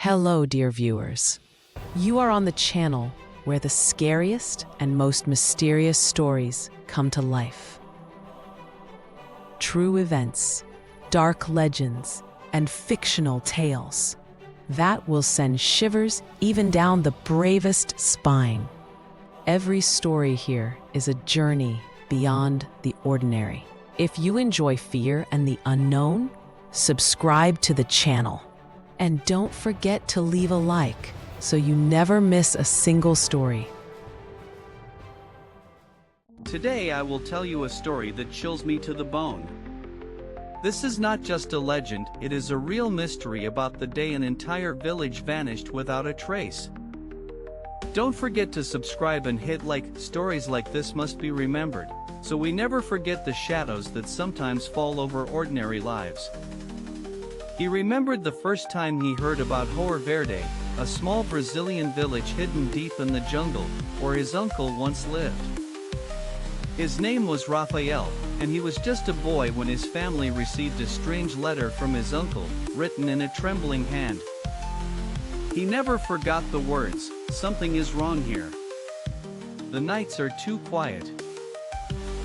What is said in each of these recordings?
Hello, dear viewers. You are on the channel where the scariest and most mysterious stories come to life. True events, dark legends, and fictional tales that will send shivers even down the bravest spine. Every story here is a journey beyond the ordinary. If you enjoy fear and the unknown, subscribe to the channel. And don't forget to leave a like so you never miss a single story. Today I will tell you a story that chills me to the bone. This is not just a legend, it is a real mystery about the day an entire village vanished without a trace. Don't forget to subscribe and hit like. Stories like this must be remembered, so we never forget the shadows that sometimes fall over ordinary lives. He remembered the first time he heard about Hoer Verde, a small Brazilian village hidden deep in the jungle, where his uncle once lived. His name was Rafael, and he was just a boy when his family received a strange letter from his uncle, written in a trembling hand. He never forgot the words, "Something is wrong here. The nights are too quiet.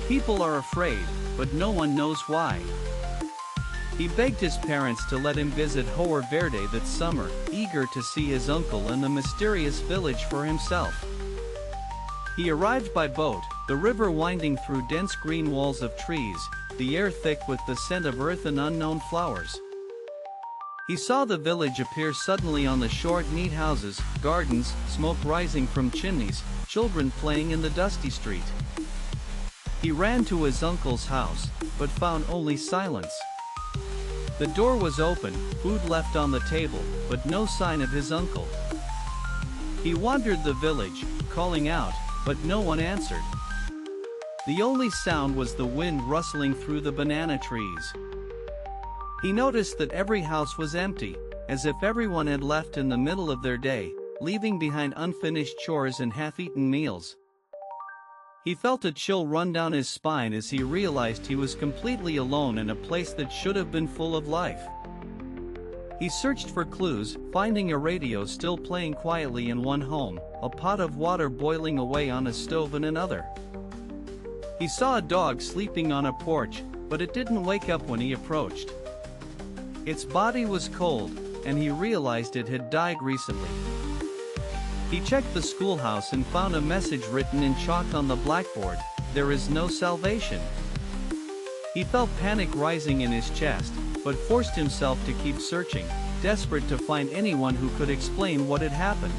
People are afraid, but no one knows why." He begged his parents to let him visit Hoer Verde that summer, eager to see his uncle and the mysterious village for himself. He arrived by boat, the river winding through dense green walls of trees, the air thick with the scent of earth and unknown flowers. He saw the village appear suddenly on the shore, neat houses, gardens, smoke rising from chimneys, children playing in the dusty street. He ran to his uncle's house, but found only silence. The door was open, food left on the table, but no sign of his uncle. He wandered the village, calling out, but no one answered. The only sound was the wind rustling through the banana trees. He noticed that every house was empty, as if everyone had left in the middle of their day, leaving behind unfinished chores and half-eaten meals. He felt a chill run down his spine as he realized he was completely alone in a place that should have been full of life. He searched for clues, finding a radio still playing quietly in one home, a pot of water boiling away on a stove in another. He saw a dog sleeping on a porch, but it didn't wake up when he approached. Its body was cold, and he realized it had died recently. He checked the schoolhouse and found a message written in chalk on the blackboard, "There is no salvation." He felt panic rising in his chest, but forced himself to keep searching, desperate to find anyone who could explain what had happened.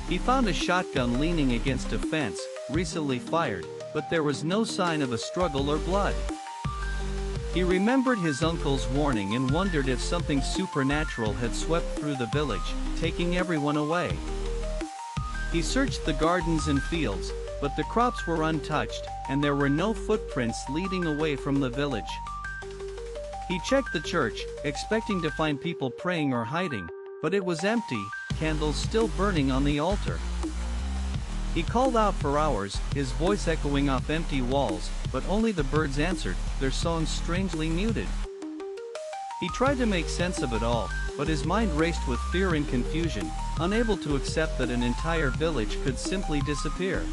He found a shotgun leaning against a fence, recently fired, but there was no sign of a struggle or blood. He remembered his uncle's warning and wondered if something supernatural had swept through the village, taking everyone away. He searched the gardens and fields, but the crops were untouched, and there were no footprints leading away from the village. He checked the church, expecting to find people praying or hiding, but it was empty, candles still burning on the altar. He called out for hours, his voice echoing off empty walls, but only the birds answered, their songs strangely muted. He tried to make sense of it all, but his mind raced with fear and confusion, unable to accept that an entire village could simply disappear.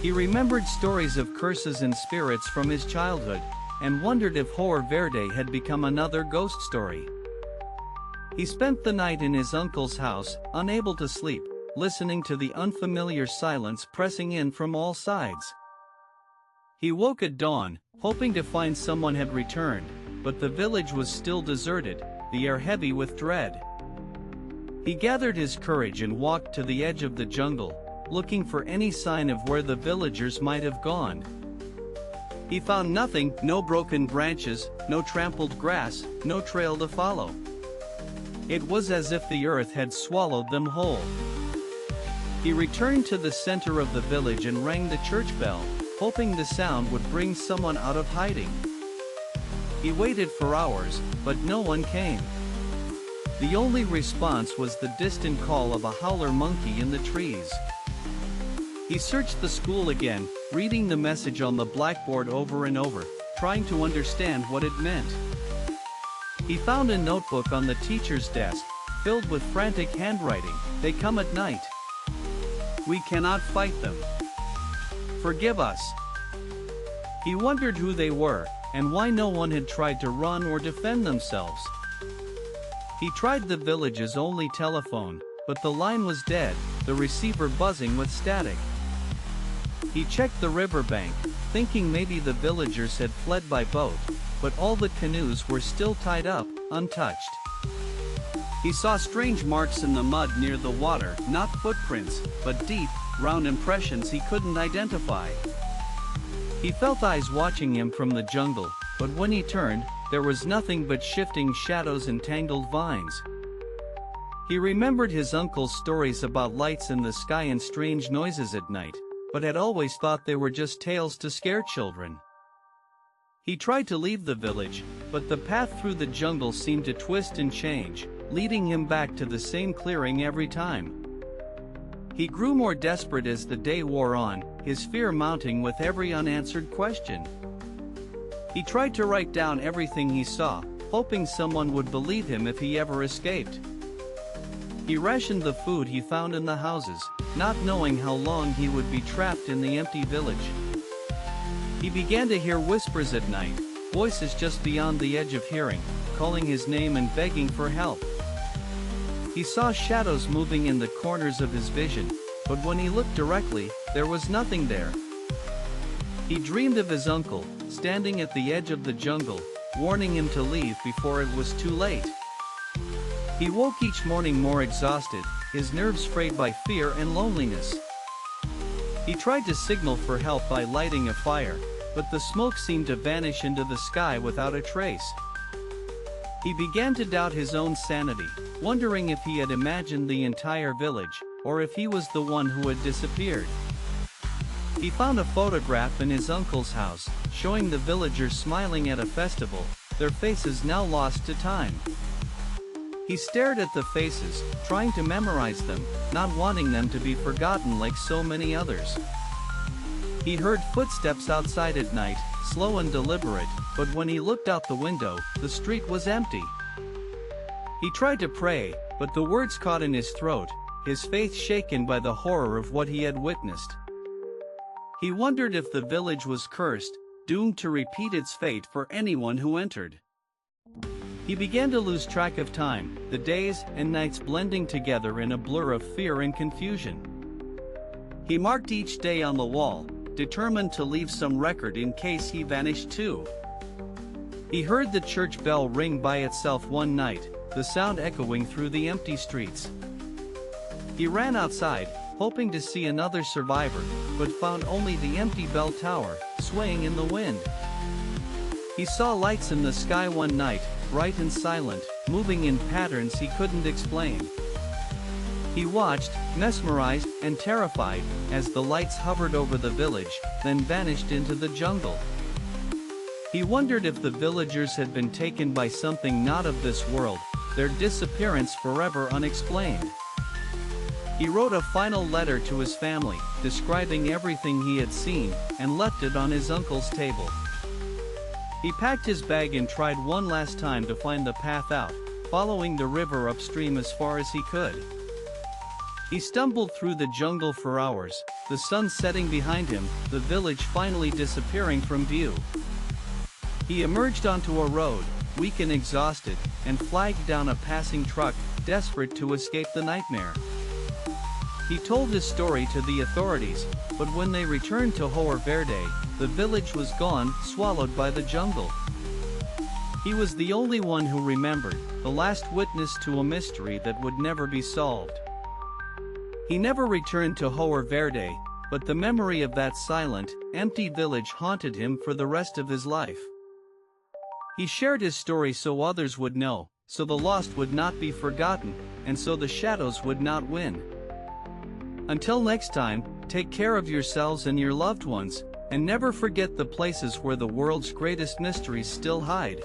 He remembered stories of curses and spirits from his childhood, and wondered if Hoer Verde had become another ghost story. He spent the night in his uncle's house, unable to sleep, listening to the unfamiliar silence pressing in from all sides. He woke at dawn, hoping to find someone had returned, but the village was still deserted, the air heavy with dread. He gathered his courage and walked to the edge of the jungle, looking for any sign of where the villagers might have gone. He found nothing, no broken branches, no trampled grass, no trail to follow. It was as if the earth had swallowed them whole. He returned to the center of the village and rang the church bell, hoping the sound would bring someone out of hiding. He waited for hours, but no one came. The only response was the distant call of a howler monkey in the trees. He searched the school again, reading the message on the blackboard over and over, trying to understand what it meant. He found a notebook on the teacher's desk, filled with frantic handwriting. They come at night. We cannot fight them. Forgive us. He wondered who they were, and why no one had tried to run or defend themselves. He tried the village's only telephone, but the line was dead, the receiver buzzing with static. He checked the riverbank, thinking maybe the villagers had fled by boat, but all the canoes were still tied up, untouched. He saw strange marks in the mud near the water, not footprints, but deep, round impressions he couldn't identify. He felt eyes watching him from the jungle, but when he turned, there was nothing but shifting shadows and tangled vines. He remembered his uncle's stories about lights in the sky and strange noises at night, but had always thought they were just tales to scare children. He tried to leave the village, but the path through the jungle seemed to twist and change, leading him back to the same clearing every time. He grew more desperate as the day wore on, his fear mounting with every unanswered question. He tried to write down everything he saw, hoping someone would believe him if he ever escaped. He rationed the food he found in the houses, not knowing how long he would be trapped in the empty village. He began to hear whispers at night, voices just beyond the edge of hearing, calling his name and begging for help. He saw shadows moving in the corners of his vision, but when he looked directly, there was nothing there. He dreamed of his uncle, standing at the edge of the jungle, warning him to leave before it was too late. He woke each morning more exhausted, his nerves frayed by fear and loneliness. He tried to signal for help by lighting a fire, but the smoke seemed to vanish into the sky without a trace. He began to doubt his own sanity, wondering if he had imagined the entire village, or if he was the one who had disappeared. He found a photograph in his uncle's house, showing the villagers smiling at a festival, their faces now lost to time. He stared at the faces, trying to memorize them, not wanting them to be forgotten like so many others. He heard footsteps outside at night, slow and deliberate, but when he looked out the window, the street was empty. He tried to pray, but the words caught in his throat, his faith shaken by the horror of what he had witnessed. He wondered if the village was cursed, doomed to repeat its fate for anyone who entered. He began to lose track of time, the days and nights blending together in a blur of fear and confusion. He marked each day on the wall, determined to leave some record in case he vanished too. He heard the church bell ring by itself one night, the sound echoing through the empty streets. He ran outside, hoping to see another survivor, but found only the empty bell tower, swaying in the wind. He saw lights in the sky one night, bright and silent, moving in patterns he couldn't explain. He watched, mesmerized and terrified, as the lights hovered over the village, then vanished into the jungle. He wondered if the villagers had been taken by something not of this world, their disappearance forever unexplained. He wrote a final letter to his family, describing everything he had seen, and left it on his uncle's table. He packed his bag and tried one last time to find the path out, following the river upstream as far as he could. He stumbled through the jungle for hours, the sun setting behind him, the village finally disappearing from view. He emerged onto a road, weak and exhausted, and flagged down a passing truck, desperate to escape the nightmare. He told his story to the authorities, but when they returned to Hoer Verde, the village was gone, swallowed by the jungle. He was the only one who remembered, the last witness to a mystery that would never be solved. He never returned to Hoer Verde, but the memory of that silent, empty village haunted him for the rest of his life. He shared his story so others would know, so the lost would not be forgotten, and so the shadows would not win. Until next time, take care of yourselves and your loved ones, and never forget the places where the world's greatest mysteries still hide.